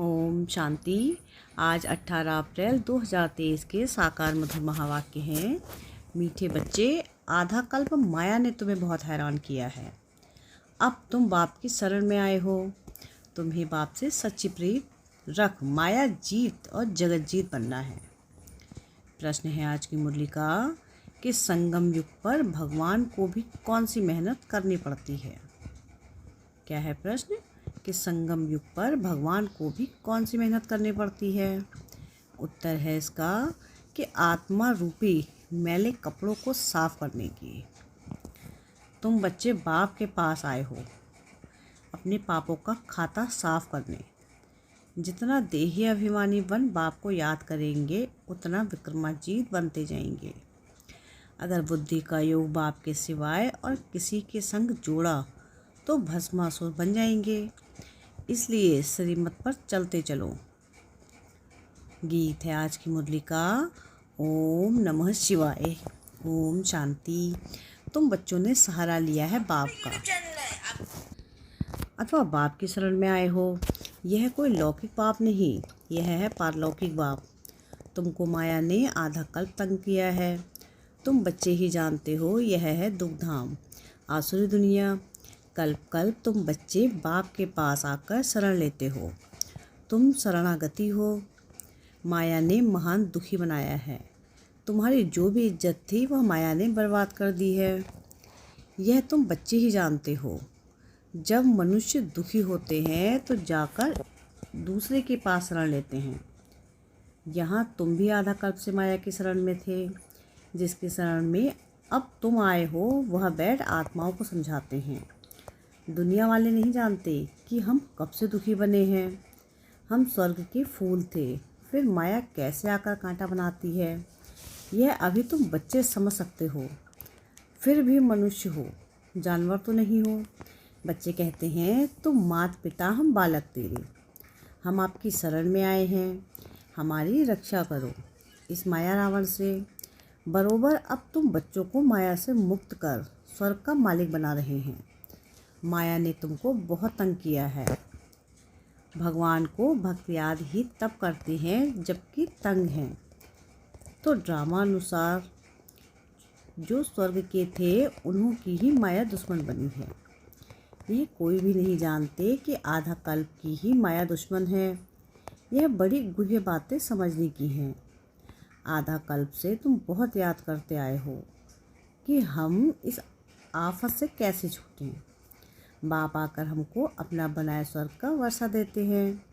ओम शांति। आज 18 अप्रैल 2023 के साकार मधुर महावाक्य हैं। मीठे बच्चे, आधा कल्प माया ने तुम्हें बहुत हैरान किया है। अब तुम बाप की शरण में आए हो। तुम्हें बाप से सच्ची प्रीत रख माया जीत और जगत जीत बनना है। प्रश्न है आज की मुरली का कि संगम युग पर भगवान को भी कौन सी मेहनत करनी पड़ती है। क्या है प्रश्न कि संगम युग पर भगवान को भी कौन सी मेहनत करनी पड़ती है। उत्तर है इसका कि आत्मा रूपी मैले कपड़ों को साफ करने की। तुम बच्चे बाप के पास आए हो अपने पापों का खाता साफ करने। जितना देही अभिमानी बन बाप को याद करेंगे उतना विक्रमाजीत बनते जाएंगे। अगर बुद्धि का योग बाप के सिवाय और किसी के संग जोड़ा तो भस्मासुर बन जाएंगे। इसलिए श्रीमत पर चलते चलो। गीत है आज की मुरली का ओम नमः शिवाय। ओम शांति। तुम बच्चों ने सहारा लिया है बाप का अथवा बाप की शरण में आए हो। यह कोई लौकिक बाप नहीं, यह है पारलौकिक बाप। तुमको माया ने आधा कल्प तंग किया है। तुम बच्चे ही जानते हो यह है दुखधाम आसुरी दुनिया। कल्प कल्प तुम बच्चे बाप के पास आकर शरण लेते हो। तुम शरणागति हो। माया ने महान दुखी बनाया है। तुम्हारी जो भी इज्जत थी वह माया ने बर्बाद कर दी है। यह तुम बच्चे ही जानते हो। जब मनुष्य दुखी होते हैं तो जाकर दूसरे के पास शरण लेते हैं। यहाँ तुम भी आधा कल्प से माया की शरण में थे। जिसकी शरण में अब तुम आए हो वह बैठ आत्माओं को समझाते हैं। दुनिया वाले नहीं जानते कि हम कब से दुखी बने हैं। हम स्वर्ग के फूल थे, फिर माया कैसे आकर कांटा बनाती है यह अभी तुम बच्चे समझ सकते हो। फिर भी मनुष्य हो, जानवर तो नहीं हो। बच्चे कहते हैं तुम माता पिता हम बालक तेरे। हम आपकी शरण में आए हैं, हमारी रक्षा करो इस माया रावण से। बरोबर अब तुम बच्चों को माया से मुक्त कर स्वर्ग का मालिक बना रहे हैं। माया ने तुमको बहुत तंग किया है। भगवान को भक्ति याद ही तब करते हैं जबकि तंग हैं। तो ड्रामा अनुसार जो स्वर्ग के थे उन्हों की ही माया दुश्मन बनी है। ये कोई भी नहीं जानते कि आधा कल्प की ही माया दुश्मन है। यह बड़ी गुह्य बातें समझने की हैं। आधा कल्प से तुम बहुत याद करते आए हो कि हम इस आफत से कैसे छूटें। बाप आकर हमको अपना बनाए स्वर्ग का वर्षा देते हैं।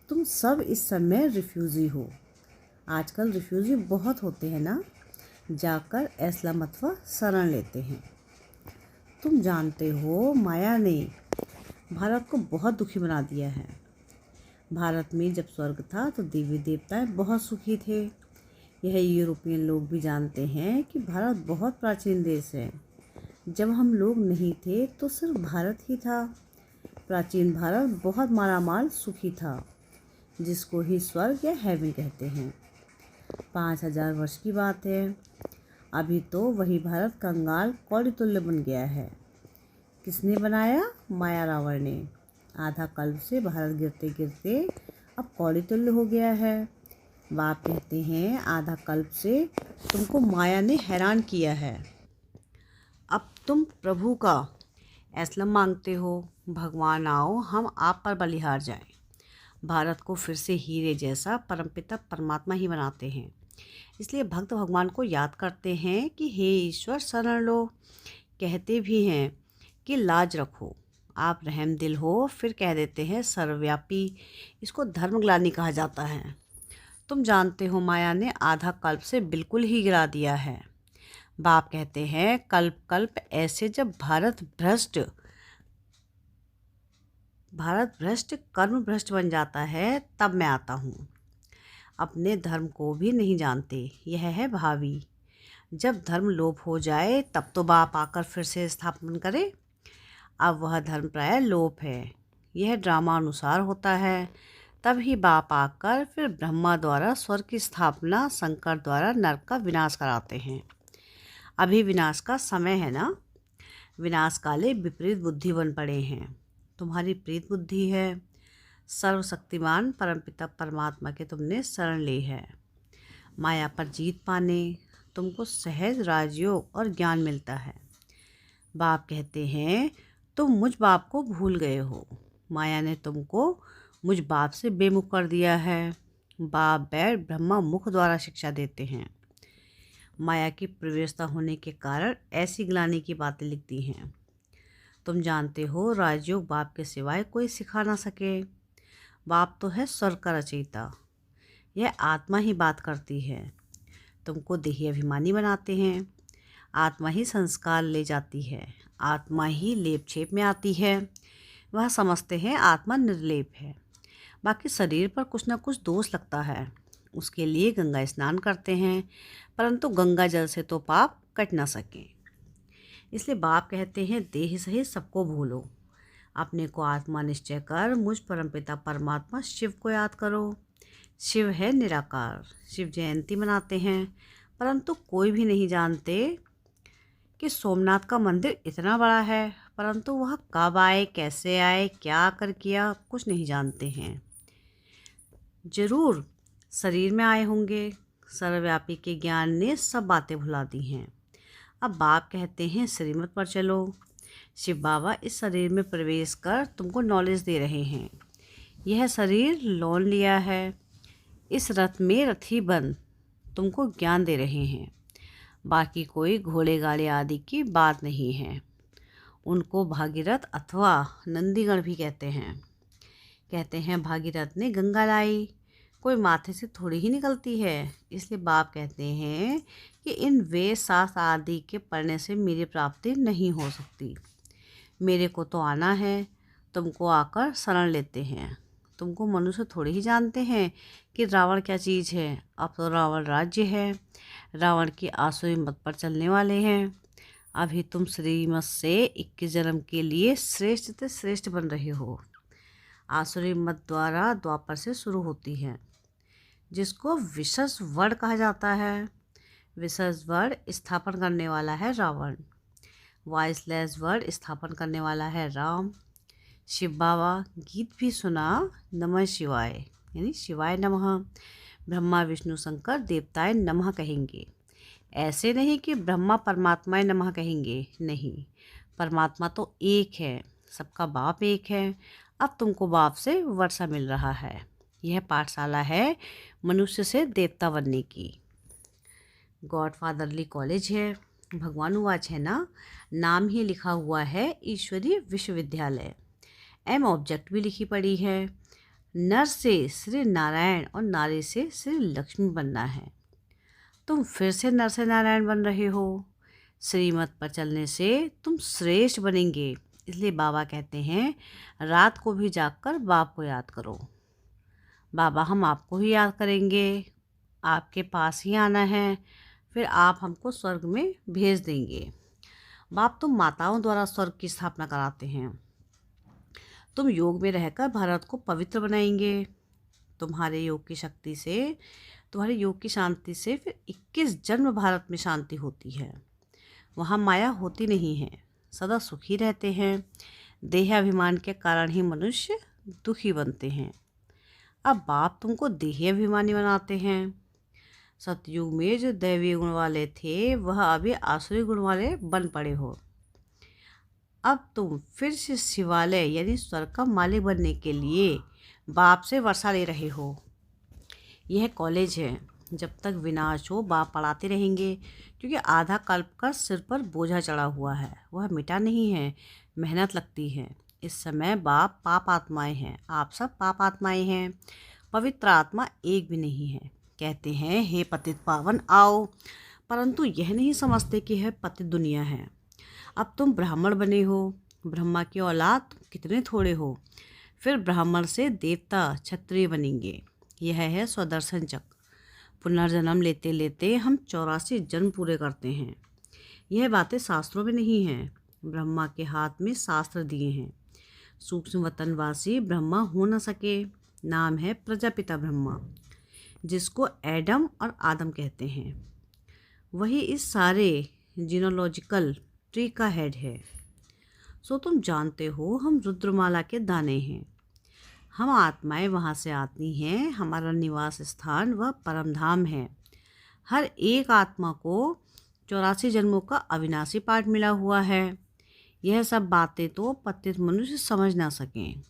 तुम सब इस समय रिफ्यूजी हो। आजकल रिफ्यूजी बहुत होते हैं ना, जाकर एस्लम अथवा शरण लेते हैं। तुम जानते हो माया ने भारत को बहुत दुखी बना दिया है। भारत में जब स्वर्ग था तो देवी देवताएं बहुत सुखी थे। यह यूरोपियन लोग भी जानते हैं कि भारत बहुत प्राचीन देश है। जब हम लोग नहीं थे तो सिर्फ भारत ही था। प्राचीन भारत बहुत मालामाल सुखी था, जिसको ही स्वर्ग या हेवन कहते हैं। 5000 वर्ष की बात है। अभी तो वही भारत कंगाल कौड़ी तुल्य बन गया है। किसने बनाया? माया रावण ने। आधा कल्प से भारत गिरते गिरते अब कौड़ी तुल्य हो गया है। बाप कहते हैं आधा कल्प से तुमको माया ने हैरान किया है। अब तुम प्रभु का एस्लम मांगते हो। भगवान आओ हम आप पर बलिहार जाएं। भारत को फिर से हीरे जैसा परमपिता परमात्मा ही बनाते हैं। इसलिए भक्त भगवान को याद करते हैं कि हे ईश्वर शरण लो। कहते भी हैं कि लाज रखो, आप रहम दिल हो, फिर कह देते हैं सर्वव्यापी। इसको धर्मग्लानि कहा जाता है। तुम जानते हो माया ने आधा कल्प से बिल्कुल ही गिरा दिया है। बाप कहते हैं कल्प कल्प ऐसे जब भारत भ्रष्ट कर्म भ्रष्ट बन जाता है तब मैं आता हूँ। अपने धर्म को भी नहीं जानते, यह है भावी। जब धर्म लोप हो जाए तब तो बाप आकर फिर से स्थापन करे। अब वह धर्म प्राय लोप है। यह ड्रामा अनुसार होता है। तब ही बाप आकर फिर ब्रह्मा द्वारा स्वर्ग की स्थापना, शंकर द्वारा नरक का विनाश कराते हैं। अभी विनाश का समय है ना। विनाश काले विपरीत बुद्धि बन पड़े हैं। तुम्हारी प्रीत बुद्धि है। सर्वशक्तिमान परमपिता परमात्मा के तुमने शरण ली है। माया पर जीत पाने तुमको सहज राजयोग और ज्ञान मिलता है। बाप कहते हैं तुम मुझ बाप को भूल गए हो। माया ने तुमको मुझ बाप से बेमुख कर दिया है। बाप बैठ ब्रह्मा मुख द्वारा शिक्षा देते हैं। माया की प्रवेशता होने के कारण ऐसी ग्लानि की बातें लिखती हैं। तुम जानते हो राजयोग बाप के सिवाय कोई सिखा ना सके। बाप तो है स्वर्ग का रचयिता। यह आत्मा ही बात करती है। तुमको देही अभिमानी बनाते हैं। आत्मा ही संस्कार ले जाती है। आत्मा ही लेप छेप में आती है। वह समझते हैं आत्मा निर्लेप है। बाकी शरीर पर कुछ न कुछ दोष लगता है। उसके लिए गंगा स्नान करते हैं, परंतु गंगा जल से तो पाप कट ना सके। इसलिए बाप कहते हैं देह सहित सबको भूलो। अपने को आत्मा निश्चय कर मुझ परमपिता परमात्मा शिव को याद करो। शिव है निराकार। शिव जयंती मनाते हैं, परंतु कोई भी नहीं जानते कि सोमनाथ का मंदिर इतना बड़ा है, परंतु वह कब आए, कैसे आए, क्या कर किया, कुछ नहीं जानते हैं। जरूर शरीर में आए होंगे। सर्वव्यापी के ज्ञान ने सब बातें भुला दी हैं। अब बाप कहते हैं श्रीमत पर चलो। शिव बाबा इस शरीर में प्रवेश कर तुमको नॉलेज दे रहे हैं। यह शरीर लोन लिया है। इस रथ में रथी बन तुमको ज्ञान दे रहे हैं। बाकी कोई घोड़े गाड़े आदि की बात नहीं है। उनको भागीरथ अथवा नंदीगण भी कहते हैं। कहते हैं भागीरथ ने गंगा लाई। कोई माथे से थोड़ी ही निकलती है। इसलिए बाप कहते हैं कि इन वेद शास्त्र आदि के पढ़ने से मेरी प्राप्ति नहीं हो सकती। मेरे को तो आना है। तुमको आकर शरण लेते हैं। तुमको मनुष्य थोड़ी ही जानते हैं कि रावण क्या चीज़ है। अब तो रावण राज्य है। रावण की आसुरी मत पर चलने वाले हैं। अभी तुम श्रीमत से 21 जन्म के लिए श्रेष्ठ से श्रेष्ठ बन रहे हो। आसुरी मत द्वारा द्वापर से शुरू होती है, जिसको विशेष वर्ण कहा जाता है। विशेष वर्ण स्थापन करने वाला है रावण। वॉइसलेस वर्ड स्थापन करने वाला है राम। शिव बाबा गीत भी सुना, नमः शिवाय यानी शिवाय नमः। ब्रह्मा विष्णु शंकर देवताएं नमः कहेंगे। ऐसे नहीं कि ब्रह्मा परमात्माएं नमः कहेंगे, नहीं। परमात्मा तो एक है, सबका बाप एक है। अब तुमको बाप से वर्षा मिल रहा है। यह पाठशाला है मनुष्य से देवता बनने की। गॉडफादरली कॉलेज है। भगवानुवाच है ना, नाम ही लिखा हुआ है ईश्वरीय विश्वविद्यालय। एम ऑब्जेक्ट भी लिखी पड़ी है। नर से श्री नारायण और नारी से श्री लक्ष्मी बनना है। तुम फिर से नर से नारायण बन रहे हो। श्रीमत पर चलने से तुम श्रेष्ठ बनेंगे। इसलिए बाबा कहते हैं रात को भी जागकर बाप को याद करो। बाबा हम आपको ही याद करेंगे। आपके पास ही आना है, फिर आप हमको स्वर्ग में भेज देंगे। बाप तुम माताओं द्वारा स्वर्ग की स्थापना कराते हैं। तुम योग में रहकर भारत को पवित्र बनाएंगे। तुम्हारे योग की शक्ति से, तुम्हारे योग की शांति से फिर 21 जन्म भारत में शांति होती है। वहाँ माया होती नहीं है, सदा सुखी रहते हैं। देहाभिमान के कारण ही मनुष्य दुखी बनते हैं। अब बाप तुमको देहाभिमानी बनाते हैं। सतयुग में जो दैवीय गुण वाले थे वह अभी आसुरी गुण वाले बन पड़े हो। अब तुम फिर से शिवालय यानी स्वर्ग का मालिक बनने के लिए बाप से वर्षा ले रहे हो। यह कॉलेज है। जब तक विनाश हो बाप पढ़ाते रहेंगे, क्योंकि आधा कल्प का सिर पर बोझा चढ़ा हुआ है, वह मिटा नहीं है, मेहनत लगती है। इस समय बाप पाप आत्माएं हैं। आप सब पाप आत्माएं हैं, पवित्र आत्मा एक भी नहीं है। कहते हैं हे पतित पावन आओ, परंतु यह नहीं समझते कि यह पतित दुनिया है। अब तुम ब्राह्मण बने हो। ब्रह्मा की औलाद तुम कितने थोड़े हो। फिर ब्राह्मण से देवता क्षत्रिय बनेंगे। यह है स्वदर्शन चक्र। पुनर्जन्म लेते लेते हम 84 जन्म पूरे करते हैं। यह बातें शास्त्रों में नहीं हैं। ब्रह्मा के हाथ में शास्त्र दिए हैं। सूक्ष्म वतनवासी ब्रह्मा हो न सके। नाम है प्रजापिता ब्रह्मा, जिसको एडम और आदम कहते हैं। वही इस सारे जीनोलॉजिकल ट्री का हेड है। सो तुम जानते हो हम रुद्रमाला के दाने हैं। हम आत्माएं वहाँ से आती हैं, हमारा निवास स्थान वह परम धाम है। हर एक आत्मा को 84 जन्मों का अविनाशी पाठ मिला हुआ है। यह सब बातें तो पतित मनुष्य समझ ना सकें।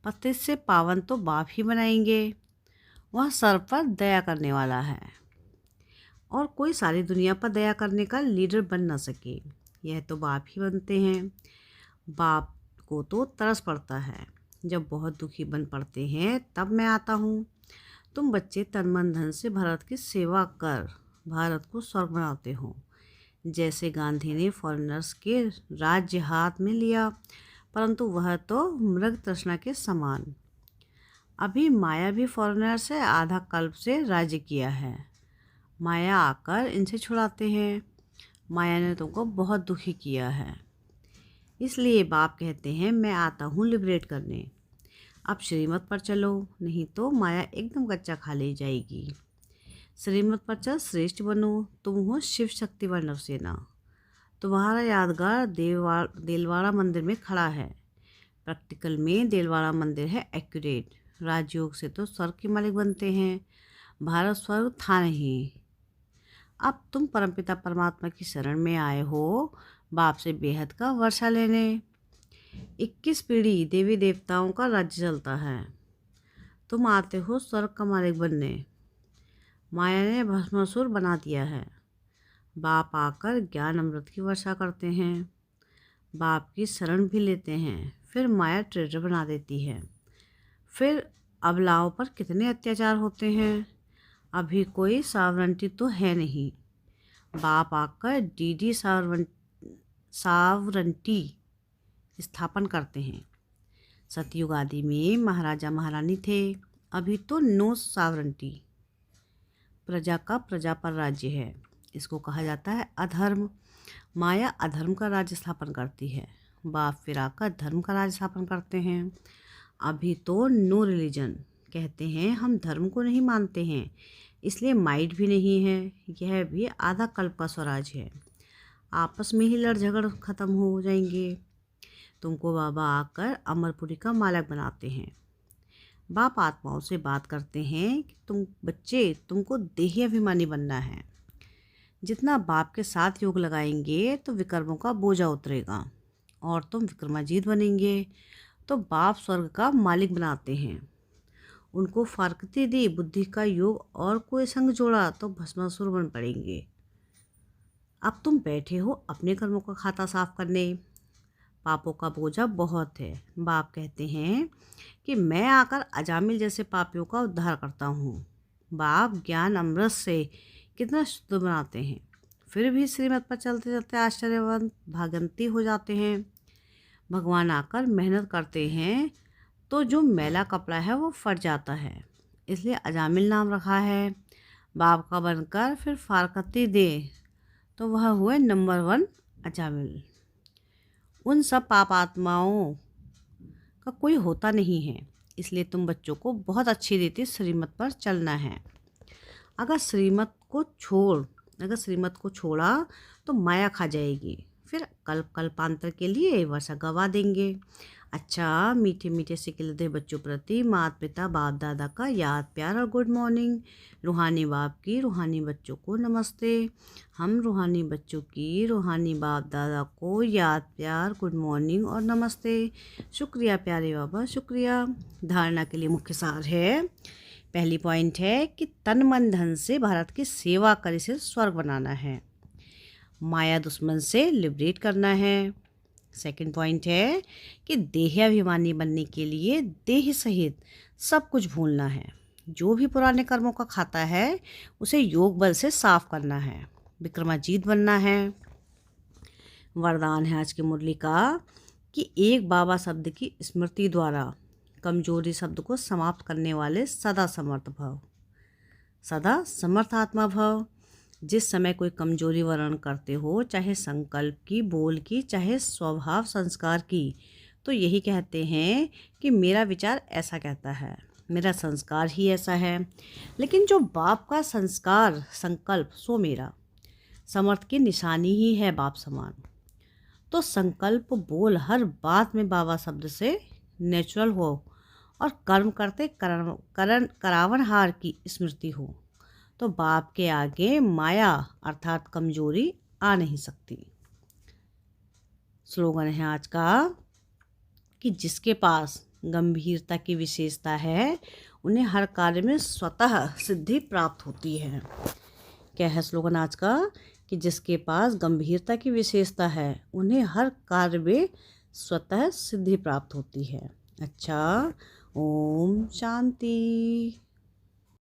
पतित से पावन तो बाप ही बनाएंगे। वह सर्व पर दया करने वाला है और कोई सारी दुनिया पर दया करने का लीडर बन ना सके। यह तो बाप ही बनते हैं। बाप को तो तरस पड़ता है। जब बहुत दुखी बन पड़ते हैं तब मैं आता हूँ। तुम बच्चे तन मन धन से भारत की सेवा कर भारत को स्वर्ग बनाते हो। जैसे गांधी ने फॉरेनर्स के राज्य हाथ में लिया, परंतु वह तो मृग तृष्णा के समान। अभी माया भी फॉरेनर से आधा कल्प से राज्य किया है। माया आकर इनसे छुड़ाते हैं। माया ने तुमको बहुत दुखी किया है, इसलिए बाप कहते हैं मैं आता हूँ लिबरेट करने। अब श्रीमत पर चलो, नहीं तो माया एकदम कच्चा खा ले जाएगी। श्रीमत पर चल, श्रेष्ठ बनो। तुम हो शिव शक्ति व नरसेना। तुम्हारा यादगार देलवाड़ा मंदिर में खड़ा है। प्रैक्टिकल में देलवाड़ा मंदिर है एक्यूरेट। राजयोग से तो स्वर्ग के मालिक बनते हैं। भारत स्वर्ग था नहीं। अब तुम परमपिता परमात्मा की शरण में आए हो, बाप से बेहद का वर्षा लेने। 21 पीढ़ी देवी देवताओं का राज्य चलता है। तुम आते हो स्वर्ग का मालिक बनने। माया ने भस्मासुर बना दिया है। बाप आकर ज्ञान अमृत की वर्षा करते हैं। बाप की शरण भी लेते हैं, फिर माया ट्रेडर बना देती है। फिर अबलाओं पर कितने अत्याचार होते हैं। अभी कोई सावरंटी तो है नहीं। बाप आकर डीडी सावरंटी स्थापन करते हैं। सतयुग आदि में महाराजा महारानी थे, अभी तो नो सावरंटी। प्रजा का प्रजा पर राज्य है, इसको कहा जाता है अधर्म। माया अधर्म का राज्य स्थापन करती है। बाप फिर आकर धर्म का राज्य स्थापन करते हैं। अभी तो नो रिलीजन कहते हैं, हम धर्म को नहीं मानते हैं, इसलिए माइट भी नहीं है। यह भी आधा कल्प का स्वराज है। आपस में ही लड़ झगड़ खत्म हो जाएंगे। तुमको बाबा आकर अमरपुरी का मालक बनाते हैं। बाप आत्माओं से बात करते हैं कि तुम बच्चे, तुमको देही अभिमानी बनना है। जितना बाप के साथ योग लगाएंगे तो विकर्मों का बोझा उतरेगा और तुम विक्रमाजीत बनेंगे। तो बाप स्वर्ग का मालिक बनाते हैं। उनको फारकती दी बुद्धि का योग और कोई संग जोड़ा तो भस्मासुर बन पड़ेंगे। अब तुम बैठे हो अपने कर्मों का खाता साफ करने। पापों का बोझा बहुत है। बाप कहते हैं कि मैं आकर अजामिल जैसे पापियों का उद्धार करता हूँ। बाप ज्ञान अमृत से कितना शुद्ध बनाते हैं, फिर भी श्रीमत पर चलते चलते आश्चर्यवंत भागंती हो जाते हैं। भगवान आकर मेहनत करते हैं तो जो मैला कपड़ा है वो फट जाता है, इसलिए अजामिल नाम रखा है। बाप का बनकर फिर फारकती दे तो वह हुए नंबर 1 अजामिल। उन सब पाप आत्माओं का कोई होता नहीं है, इसलिए तुम बच्चों को बहुत अच्छी रीति श्रीमत पर चलना है। अगर श्रीमत को छोड़ा तो माया खा जाएगी, फिर कल्पांतर के लिए वर्षा गवा देंगे। अच्छा, मीठे मीठे सिकलते बच्चों प्रति माता पिता बाप दादा का याद प्यार और गुड मॉर्निंग। रूहानी बाप की रूहानी बच्चों को नमस्ते। हम रूहानी बच्चों की रूहानी बाप दादा को याद प्यार गुड मॉर्निंग और नमस्ते। शुक्रिया प्यारे बाबा, शुक्रिया। धारणा के लिए मुख्य सार है। पहली पॉइंट है कि तन मन धन से भारत की सेवा कर इसे स्वर्ग बनाना है। माया दुश्मन से लिबरेट करना है। सेकंड पॉइंट है कि देहाभिमानी बनने के लिए देह सहित सब कुछ भूलना है। जो भी पुराने कर्मों का खाता है उसे योग बल से साफ करना है। विक्रमाजीत बनना है। वरदान है आज की मुरली का कि एक बाबा शब्द की स्मृति द्वारा कमजोरी शब्द को समाप्त करने वाले सदा समर्थ भव, सदा समर्थ आत्मा भव। जिस समय कोई कमजोरी वर्णन करते हो, चाहे संकल्प की, बोल की, चाहे स्वभाव संस्कार की, तो यही कहते हैं कि मेरा विचार ऐसा कहता है, मेरा संस्कार ही ऐसा है। लेकिन जो बाप का संस्कार संकल्प सो मेरा समर्थ की निशानी ही है बाप समान। तो संकल्प बोल हर बात में बाबा शब्द से नेचुरल हो और कर्म करते करावनहार की स्मृति हो तो बाप के आगे माया अर्थात कमजोरी आ नहीं सकती। स्लोगन है आज का कि जिसके पास गंभीरता की विशेषता है उन्हें हर कार्य में स्वतः सिद्धि प्राप्त होती है। क्या है स्लोगन आज का कि जिसके पास गंभीरता की विशेषता है उन्हें हर कार्य में स्वतः सिद्धि प्राप्त होती है। अच्छा, ओम शांति।